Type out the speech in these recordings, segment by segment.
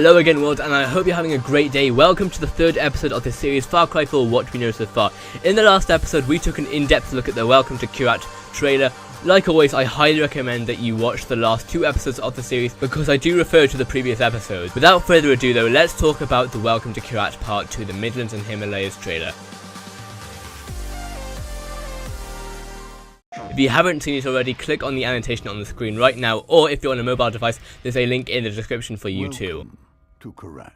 Hello again world, and I hope you're having a great day. Welcome to the third episode of this series, Far Cry 4 What We Know So Far. In the last episode we took an in-depth look at the Welcome to Kyrat trailer. Like always, I highly recommend that you watch the last two episodes of the series because I do refer to the previous episodes. Without further ado though, let's talk about the Welcome to Kyrat Part 2, the Midlands and Himalayas trailer. If you haven't seen it already, click on the annotation on the screen right now, or if you're on a mobile device, there's a link in the description for you too. To Kyrat.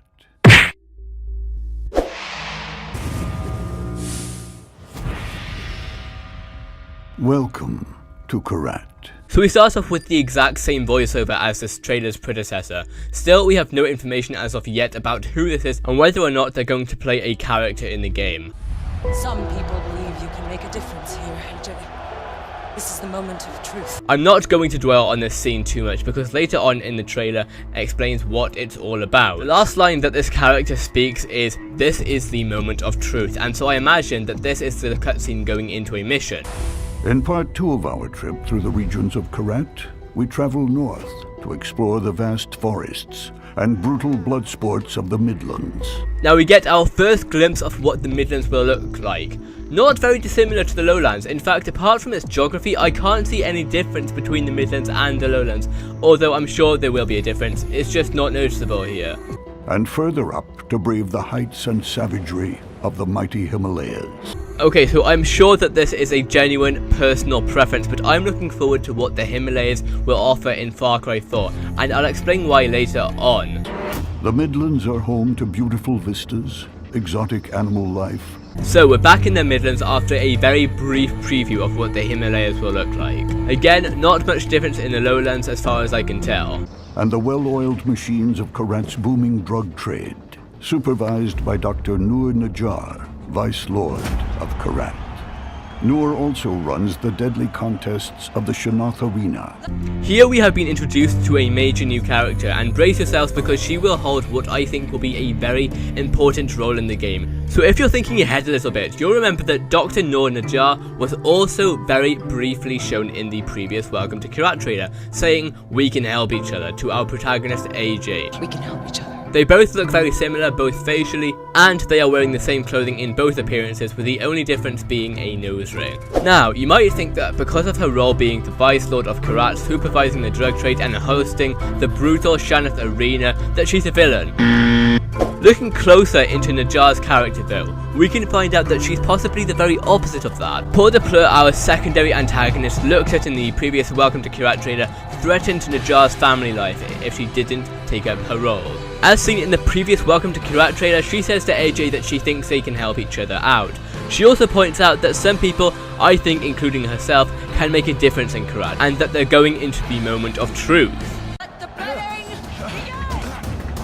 Welcome to Kyrat. So we start off with the exact same voiceover as this trailer's predecessor. Still, we have no information as of yet about who this is and whether or not they're going to play a character in the game. Some people believe you can make a difference here, AJ. This is the moment of truth. I'm not going to dwell on this scene too much because later on in the trailer explains what it's all about. The last line that this character speaks is, "This is the moment of truth," and so I imagine that this is the cutscene going into a mission. In part 2 of our trip through the regions of Kyrat, we travel north to explore the vast forests and brutal blood sports of the Midlands. Now we get our first glimpse of what the Midlands will look like. Not very dissimilar to the lowlands. In fact, apart from its geography, I can't see any difference between the Midlands and the lowlands, although I'm sure there will be a difference, it's just not noticeable here. And further up to brave the heights and savagery of the mighty Himalayas. Okay, so I'm sure that this is a genuine personal preference, but I'm looking forward to what the Himalayas will offer in Far Cry 4, and I'll explain why later on. The Midlands are home to beautiful vistas, exotic animal life. So we're back in the Midlands after a very brief preview of what the Himalayas will look like. Again, not much difference in the lowlands as far as I can tell. And the well-oiled machines of Kyrat's booming drug trade, supervised by Dr. Noor Najjar, Vice Lord of Kyrat. Noor also runs the deadly contests of the Shanath Arena. Here we have been introduced to a major new character, and brace yourselves because she will hold what I think will be a very important role in the game. So if you're thinking ahead a little bit, you'll remember that Dr. Noor Najjar was also very briefly shown in the previous Welcome to Kyrat trailer, saying, "We can help each other," to our protagonist AJ. We can help each other. They both look very similar, both facially, and they are wearing the same clothing in both appearances, with the only difference being a nose ring. Now, you might think that because of her role being the Vice Lord of Kyrat, supervising the drug trade and hosting the brutal Shanath Arena, that she's a villain. Looking closer into Najjar's character though, we can find out that she's possibly the very opposite of that. Paul de Pleur, our secondary antagonist, looked at in the previous Welcome to Kyrat trailer, threatened Najjar's family life if she didn't take up her role. As seen in the previous Welcome to Kyrat trailer, she says to AJ that she thinks they can help each other out. She also points out that some people, I think including herself, can make a difference in Kyrat, and that they're going into the moment of truth.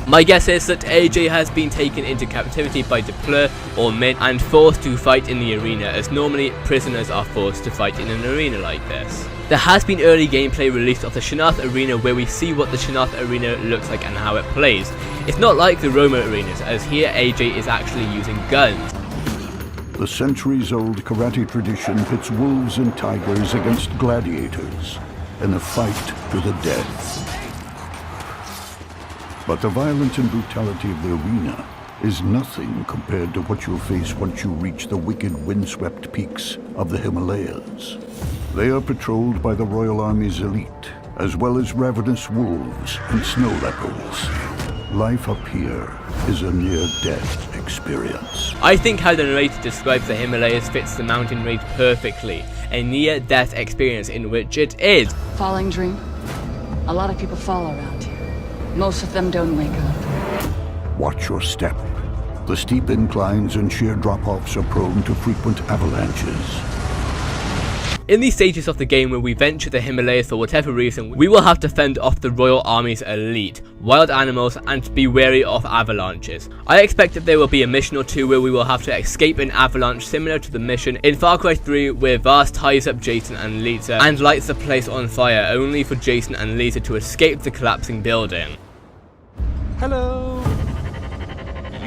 My guess is that AJ has been taken into captivity by de Pleur or Min and forced to fight in the arena, as normally prisoners are forced to fight in an arena like this. There has been early gameplay released of the Shanath Arena where we see what the Shanath Arena looks like and how it plays. It's not like the Roma arenas, as here AJ is actually using guns. The centuries-old karate tradition pits wolves and tigers against gladiators in a fight to the death. But the violence and brutality of the arena is nothing compared to what you'll face once you reach the wicked windswept peaks of the Himalayas. They are patrolled by the Royal Army's elite, as well as ravenous wolves and snow leopards. Life up here is a near-death experience. I think how the narrator describes the Himalayas fits the mountain range perfectly. A near-death experience in which it is. Falling dream? A lot of people fall around here. Most of them don't wake up. Watch your step. The steep inclines and sheer drop-offs are prone to frequent avalanches. In these stages of the game where we venture the Himalayas for whatever reason, we will have to fend off the Royal Army's elite, wild animals, and be wary of avalanches. I expect that there will be a mission or two where we will have to escape an avalanche similar to the mission in Far Cry 3 where Vast ties up Jason and Lisa and lights the place on fire, only for Jason and Lisa to escape the collapsing building. Hello!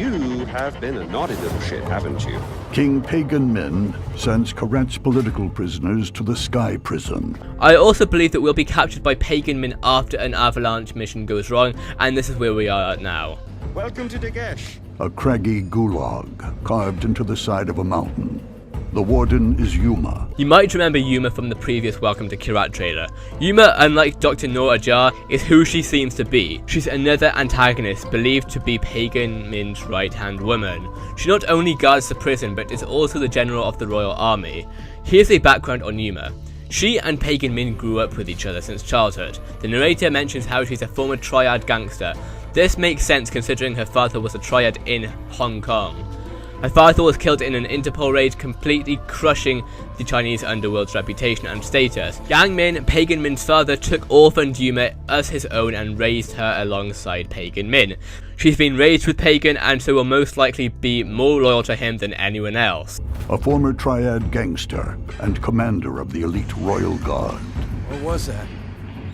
You have been a naughty little shit, haven't you? King Pagan Min sends Kyrat's political prisoners to the Sky Prison. I also believe that we'll be captured by Pagan Min after an avalanche mission goes wrong, and this is where we are at now. Welcome to Dagesh. A craggy gulag carved into the side of a mountain. The warden is Yuma. You might remember Yuma from the previous Welcome to Kyrat trailer. Yuma, unlike Dr. Noor Ajar, is who she seems to be. She's another antagonist believed to be Pagan Min's right-hand woman. She not only guards the prison, but is also the general of the royal army. Here's a background on Yuma. She and Pagan Min grew up with each other since childhood. The narrator mentions how she's a former triad gangster. This makes sense considering her father was a triad in Hong Kong. Her father was killed in an Interpol raid, completely crushing the Chinese underworld's reputation and status. Yang Min, Pagan Min's father, took orphaned Yuma as his own and raised her alongside Pagan Min. She's been raised with Pagan and so will most likely be more loyal to him than anyone else. A former triad gangster and commander of the elite royal guard. What was that?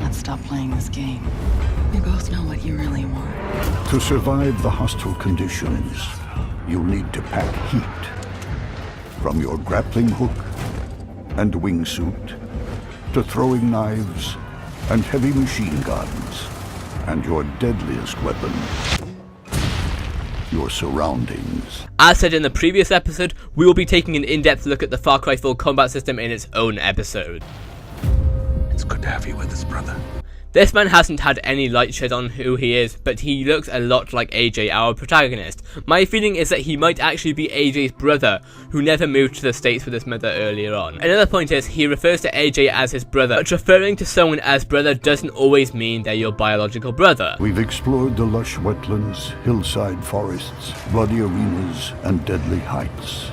Let's stop playing this game. We both know what you really want. To survive the hostile conditions, you'll need to pack heat. From your grappling hook and wingsuit, to throwing knives and heavy machine guns, and your deadliest weapon, your surroundings. As said in the previous episode, we will be taking an in-depth look at the Far Cry 4 combat system in its own episode. It's good to have you with us, brother. This man hasn't had any light shed on who he is, but he looks a lot like AJ, our protagonist. My feeling is that he might actually be AJ's brother, who never moved to the States with his mother earlier on. Another point is, he refers to AJ as his brother, but referring to someone as brother doesn't always mean they're your biological brother. We've explored the lush wetlands, hillside forests, bloody arenas, and deadly heights.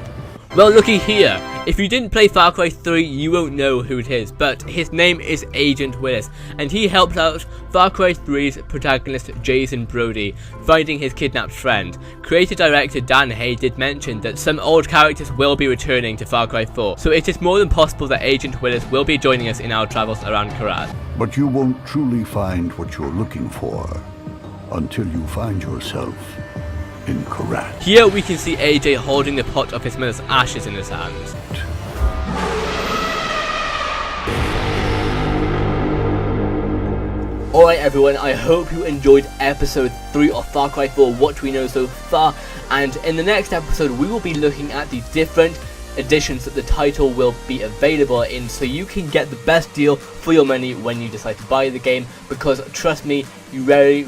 Well, looky here. If you didn't play Far Cry 3, you won't know who it is, but his name is Agent Willis, and he helped out Far Cry 3's protagonist Jason Brody, finding his kidnapped friend. Creator-director Dan Hay did mention that some old characters will be returning to Far Cry 4, so it is more than possible that Agent Willis will be joining us in our travels around Kyrat. But you won't truly find what you're looking for until you find yourself in Kyrat. Here we can see AJ holding the pot of his mother's ashes in his hands. Alright everyone, I hope you enjoyed episode 3 of Far Cry 4, what we know so far, and in the next episode we will be looking at the different editions that the title will be available in, so you can get the best deal for your money when you decide to buy the game, because trust me, you really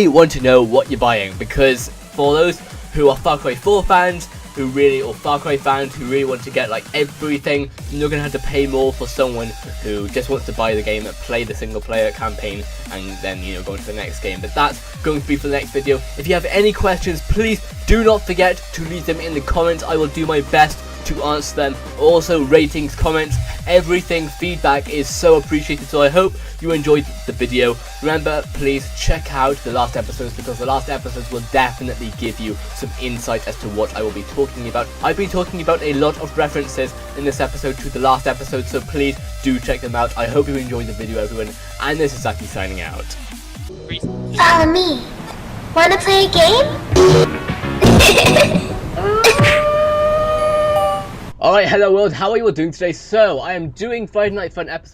want to know what you're buying, because for those who are Far Cry 4 fans, or Far Cry fans who really want to get like everything, you're gonna have to pay more for someone who just wants to buy the game and play the single player campaign and then, you know, go into the next game. But that's going to be for the next video. If you have any questions, please do not forget to leave them in the comments. I will do my best to answer them. Also, ratings, comments, everything, feedback is so appreciated, so I hope you enjoyed the video. Remember, please check out the last episodes, because the last episodes will definitely give you some insight as to what I will be talking about. I've been talking about a lot of references in this episode to the last episode, so please do check them out. I hope you enjoyed the video, everyone, and this is Zakky signing out. Follow me. Wanna play a game? Alright, hello world, how are you all doing today? So, I am doing Friday Night Fun episode